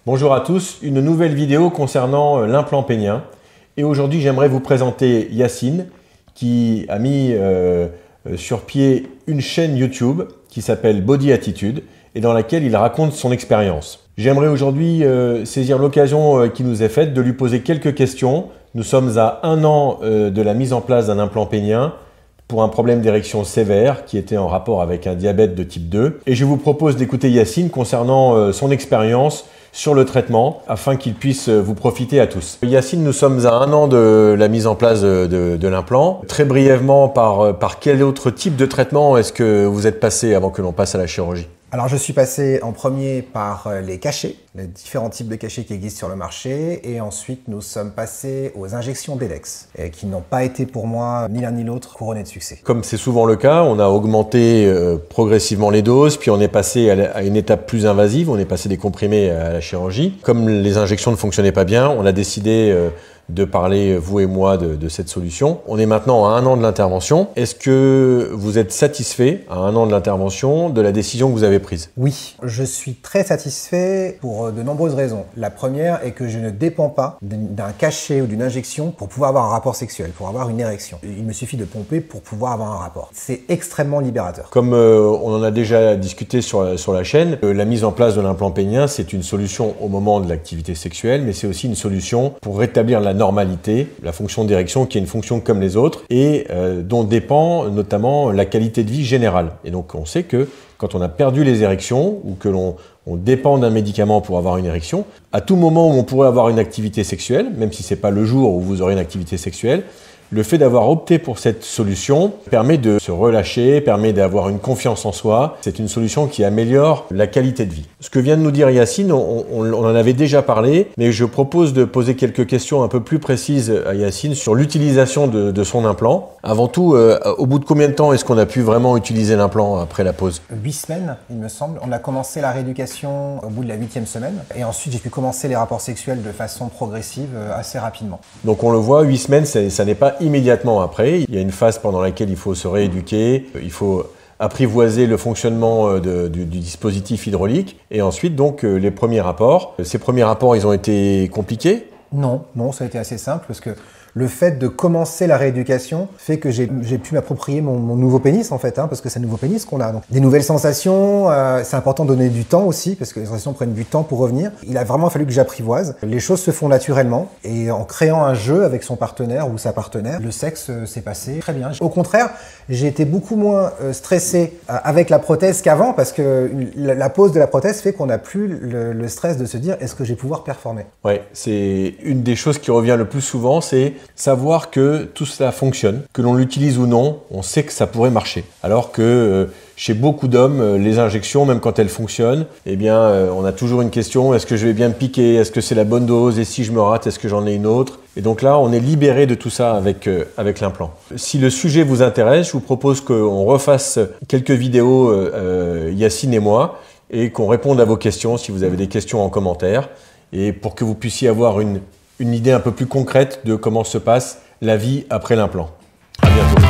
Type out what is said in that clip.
Bonjour à tous, une nouvelle vidéo concernant l'implant pénien. Et aujourd'hui, j'aimerais vous présenter Yacine qui a mis sur pied une chaîne YouTube qui s'appelle Body Attitude et dans laquelle il raconte son expérience. J'aimerais aujourd'hui saisir l'occasion qui nous est faite de lui poser quelques questions. Nous sommes à 1 an de la mise en place d'un implant pénien pour un problème d'érection sévère qui était en rapport avec un diabète de type 2. Et je vous propose d'écouter Yacine concernant son expérience sur le traitement afin qu'il puisse vous profiter à tous. Yacine, nous sommes à 1 an de la mise en place de l'implant. Très brièvement, par quel autre type de traitement est-ce que vous êtes passé avant que l'on passe à la chirurgie? Alors je suis passé en premier par les cachets, les différents types de cachets qui existent sur le marché, et ensuite nous sommes passés aux injections d'Elex, qui n'ont pas été pour moi ni l'un ni l'autre couronnés de succès. Comme c'est souvent le cas, on a augmenté progressivement les doses, puis on est passé à une étape plus invasive, on est passé des comprimés à la chirurgie. Comme les injections ne fonctionnaient pas bien, on a décidé de parler, vous et moi, de cette solution. On est maintenant à 1 an de l'intervention. Est-ce que vous êtes satisfait, à 1 an de l'intervention, de la décision que vous avez prise? Oui, je suis très satisfait pour de nombreuses raisons. La première est que je ne dépends pas d'un cachet ou d'une injection pour pouvoir avoir un rapport sexuel, pour avoir une érection. Il me suffit de pomper pour pouvoir avoir un rapport. C'est extrêmement libérateur. Comme on en a déjà discuté sur la chaîne, la mise en place de l'implant pénien, c'est une solution au moment de l'activité sexuelle, mais c'est aussi une solution pour rétablir la normalité, la fonction d'érection qui est une fonction comme les autres et dont dépend notamment la qualité de vie générale. Et donc on sait que quand on a perdu les érections ou que l'on dépend d'un médicament pour avoir une érection, à tout moment où on pourrait avoir une activité sexuelle, même si ce n'est pas le jour où vous aurez une activité sexuelle, le fait d'avoir opté pour cette solution permet de se relâcher, permet d'avoir une confiance en soi. C'est une solution qui améliore la qualité de vie. Ce que vient de nous dire Yacine, on en avait déjà parlé, mais je propose de poser quelques questions un peu plus précises à Yacine sur l'utilisation de son implant. Avant tout, au bout de combien de temps est-ce qu'on a pu vraiment utiliser l'implant après la pause? 8 semaines, il me semble. On a commencé la rééducation au bout de la 8e semaine. Et ensuite, j'ai pu commencer les rapports sexuels de façon progressive assez rapidement. Donc on le voit, 8 semaines, ça n'est pas immédiatement après. Il y a une phase pendant laquelle il faut se rééduquer, il faut apprivoiser le fonctionnement du dispositif hydraulique et ensuite donc les premiers rapports. Ces premiers rapports, ils ont été compliqués? Non, ça a été assez simple parce que le fait de commencer la rééducation fait que j'ai pu m'approprier mon nouveau pénis en fait, parce que c'est un nouveau pénis qu'on a. Donc, des nouvelles sensations, c'est important de donner du temps aussi parce que les sensations prennent du temps pour revenir. Il a vraiment fallu que j'apprivoise. Les choses se font naturellement et en créant un jeu avec son partenaire ou sa partenaire, le sexe s'est passé très bien. Au contraire, j'ai été beaucoup moins stressé avec la prothèse qu'avant parce que la pose de la prothèse fait qu'on n'a plus le stress de se dire est-ce que je vais pouvoir performer. Ouais, c'est une des choses qui revient le plus souvent, c'est savoir que tout cela fonctionne, que l'on l'utilise ou non, on sait que ça pourrait marcher. Alors que chez beaucoup d'hommes, les injections, même quand elles fonctionnent, eh bien, on a toujours une question, est-ce que je vais bien me piquer? Est-ce que c'est la bonne dose? Et si je me rate, est-ce que j'en ai une autre? Et donc là, on est libéré de tout ça avec l'implant. Si le sujet vous intéresse, je vous propose qu'on refasse quelques vidéos, Yacine et moi, et qu'on réponde à vos questions si vous avez des questions en commentaire, et pour que vous puissiez avoir une idée un peu plus concrète de comment se passe la vie après l'implant. À bientôt.